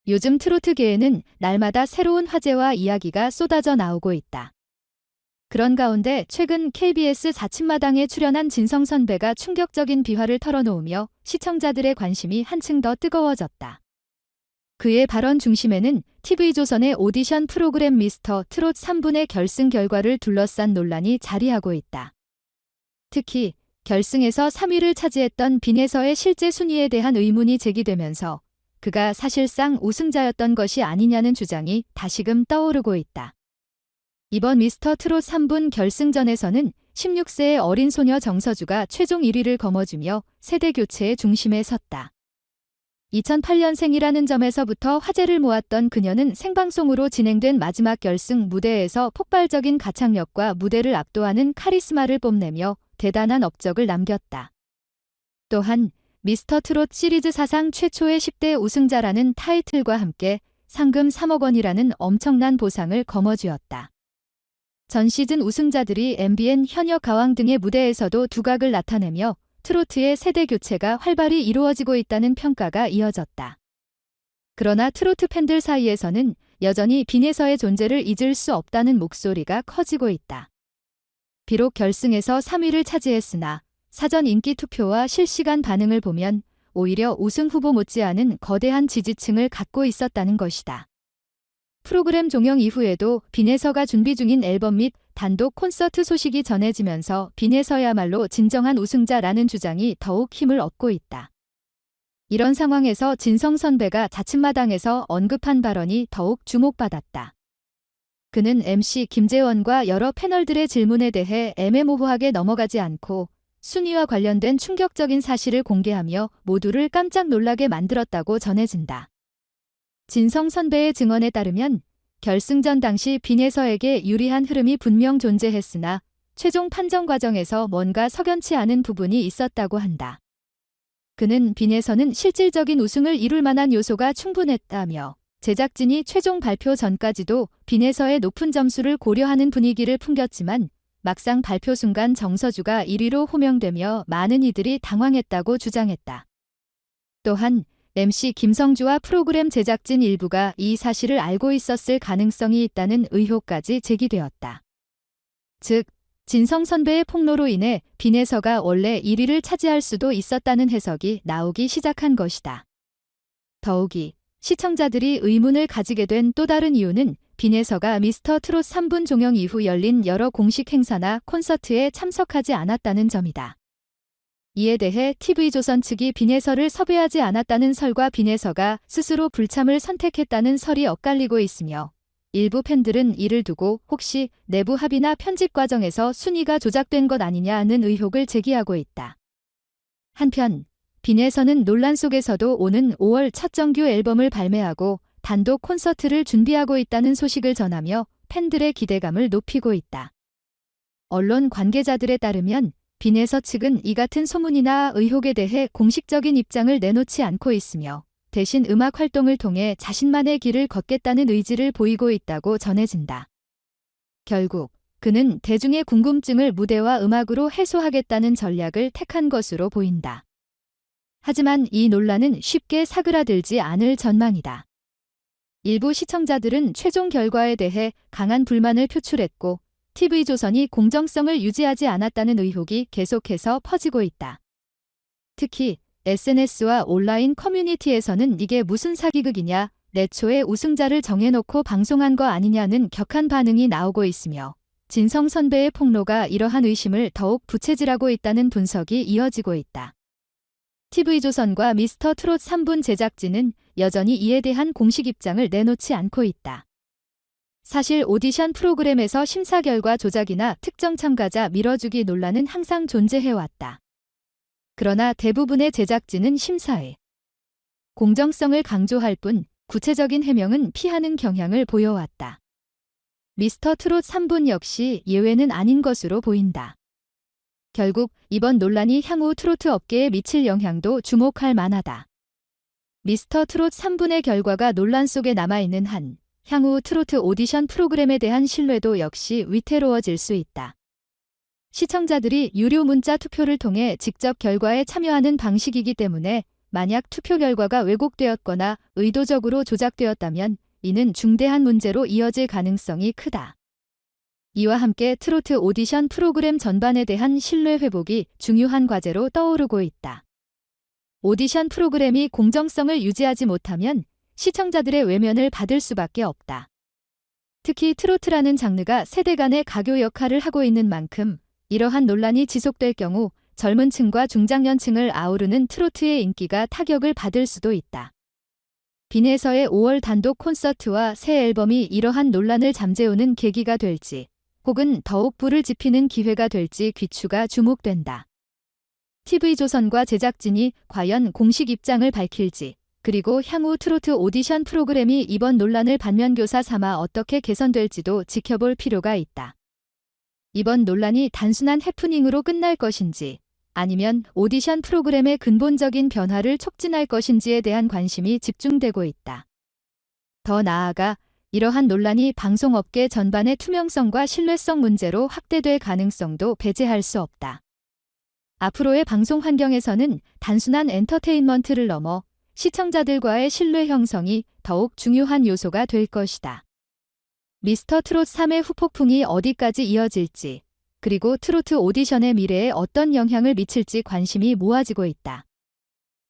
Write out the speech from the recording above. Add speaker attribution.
Speaker 1: 요즘 트로트계에는 날마다 새로운 화제와 이야기가 쏟아져 나오고 있다. 그런 가운데 최근 KBS 자칫마당에 출연한 진성 선배가 충격적인 비화를 털어놓으며 시청자들의 관심이 한층 더 뜨거워졌다. 그의 발언 중심에는 TV조선의 오디션 프로그램 미스터 트롯 3분의 결승 결과를 둘러싼 논란이 자리하고 있다. 특히 결승에서 3위를 차지했던 빈에서의 실제 순위에 대한 의문이 제기되면서 그가 사실상 우승자였던 것이 아니냐는 주장이 다시금 떠오르고 있다. 이번 미스터 트롯 3분 결승전에서는 16세의 어린 소녀 정서주가 최종 1위를 거머쥐며 세대 교체의 중심에 섰다. 2008년생이라는 점에서부터 화제를 모았던 그녀는 생방송으로 진행된 마지막 결승 무대에서 폭발적인 가창력과 무대를 압도하는 카리스마를 뽐내며 대단한 업적을 남겼다. 또한 미스터 트롯 시리즈 사상 최초의 10대 우승자라는 타이틀과 함께 상금 3억 원이라는 엄청난 보상을 거머쥐었다. 전 시즌 우승자들이 MBN 현역 가왕 등의 무대에서도 두각을 나타내며 트로트의 세대 교체가 활발히 이루어지고 있다는 평가가 이어졌다. 그러나 트로트 팬들 사이에서는 여전히 빈에서의 존재를 잊을 수 없다는 목소리가 커지고 있다. 비록 결승에서 3위를 차지했으나 사전 인기 투표와 실시간 반응을 보면 오히려 우승 후보 못지않은 거대한 지지층을 갖고 있었다는 것이다. 프로그램 종영 이후에도 빈에서가 준비 중인 앨범 및 단독 콘서트 소식이 전해지면서 빈에서야말로 진정한 우승자라는 주장이 더욱 힘을 얻고 있다. 이런 상황에서 진성 선배가 자칫마당에서 언급한 발언이 더욱 주목받았다. 그는 MC 김재원과 여러 패널들의 질문에 대해 애매모호하게 넘어가지 않고 순위와 관련된 충격적인 사실을 공개하며 모두를 깜짝 놀라게 만들었다고 전해진다. 진성 선배의 증언에 따르면 결승전 당시 빈에서에게 유리한 흐름이 분명 존재했으나 최종 판정 과정에서 뭔가 석연치 않은 부분이 있었다고 한다. 그는 빈에서는 실질적인 우승을 이룰 만한 요소가 충분했다며 제작진이 최종 발표 전까지도 빈에서의 높은 점수를 고려하는 분위기를 풍겼지만 막상 발표 순간 정서주가 1위로 호명되며 많은 이들이 당황했다고 주장했다. 또한 MC 김성주와 프로그램 제작진 일부가 이 사실을 알고 있었을 가능성이 있다는 의혹까지 제기되었다. 즉, 진성 선배의 폭로로 인해 빈에서가 원래 1위를 차지할 수도 있었다는 해석이 나오기 시작한 것이다. 더욱이 시청자들이 의문을 가지게 된 또 다른 이유는 빈에서가 미스터 트롯 3분 종영 이후 열린 여러 공식 행사나 콘서트에 참석하지 않았다는 점이다. 이에 대해 TV조선 측이 빈에서를 섭외하지 않았다는 설과 빈에서가 스스로 불참을 선택했다는 설이 엇갈리고 있으며 일부 팬들은 이를 두고 혹시 내부 합의나 편집 과정에서 순위가 조작된 것 아니냐는 의혹을 제기하고 있다. 한편 빈에서는 논란 속에서도 오는 5월 첫 정규 앨범을 발매하고 단독 콘서트를 준비하고 있다는 소식을 전하며 팬들의 기대감을 높이고 있다. 언론 관계자들에 따르면 빈에서 측은 이 같은 소문이나 의혹에 대해 공식적인 입장을 내놓지 않고 있으며 대신 음악 활동을 통해 자신만의 길을 걷겠다는 의지를 보이고 있다고 전해진다. 결국 그는 대중의 궁금증을 무대와 음악으로 해소하겠다는 전략을 택한 것으로 보인다. 하지만 이 논란은 쉽게 사그라들지 않을 전망이다. 일부 시청자들은 최종 결과에 대해 강한 불만을 표출했고 TV조선이 공정성을 유지하지 않았다는 의혹이 계속해서 퍼지고 있다. 특히 SNS와 온라인 커뮤니티에서는 이게 무슨 사기극이냐, 내초에 우승자를 정해놓고 방송한 거 아니냐는 격한 반응이 나오고 있으며 진성 선배의 폭로가 이러한 의심을 더욱 부채질하고 있다는 분석이 이어지고 있다. TV조선과 미스터 트롯 3분 제작진은 여전히 이에 대한 공식 입장을 내놓지 않고 있다. 사실 오디션 프로그램에서 심사 결과 조작이나 특정 참가자 밀어주기 논란은 항상 존재해왔다. 그러나 대부분의 제작진은 심사에 공정성을 강조할 뿐 구체적인 해명은 피하는 경향을 보여왔다. 미스터 트롯 3분 역시 예외는 아닌 것으로 보인다. 결국 이번 논란이 향후 트로트 업계에 미칠 영향도 주목할 만하다. 미스터 트롯 3분의 결과가 논란 속에 남아있는 한 향후 트로트 오디션 프로그램에 대한 신뢰도 역시 위태로워질 수 있다. 시청자들이 유료 문자 투표를 통해 직접 결과에 참여하는 방식이기 때문에 만약 투표 결과가 왜곡되었거나 의도적으로 조작되었다면 이는 중대한 문제로 이어질 가능성이 크다. 이와 함께 트로트 오디션 프로그램 전반에 대한 신뢰 회복이 중요한 과제로 떠오르고 있다. 오디션 프로그램이 공정성을 유지하지 못하면 시청자들의 외면을 받을 수밖에 없다. 특히 트로트라는 장르가 세대 간의 가교 역할을 하고 있는 만큼 이러한 논란이 지속될 경우 젊은 층과 중장년층을 아우르는 트로트의 인기가 타격을 받을 수도 있다. 빈에서의 5월 단독 콘서트와 새 앨범이 이러한 논란을 잠재우는 계기가 될지 혹은 더욱 불을 지피는 기회가 될지 귀추가 주목된다. TV조선과 제작진이 과연 공식 입장을 밝힐지 그리고 향후 트로트 오디션 프로그램이 이번 논란을 반면교사 삼아 어떻게 개선될지도 지켜볼 필요가 있다. 이번 논란이 단순한 해프닝으로 끝날 것인지 아니면 오디션 프로그램의 근본적인 변화를 촉진할 것인지에 대한 관심이 집중되고 있다. 더 나아가 이러한 논란이 방송업계 전반의 투명성과 신뢰성 문제로 확대될 가능성도 배제할 수 없다. 앞으로의 방송 환경에서는 단순한 엔터테인먼트를 넘어 시청자들과의 신뢰 형성이 더욱 중요한 요소가 될 것이다. 미스터 트롯 3의 후폭풍이 어디까지 이어질지, 그리고 트로트 오디션의 미래에 어떤 영향을 미칠지 관심이 모아지고 있다.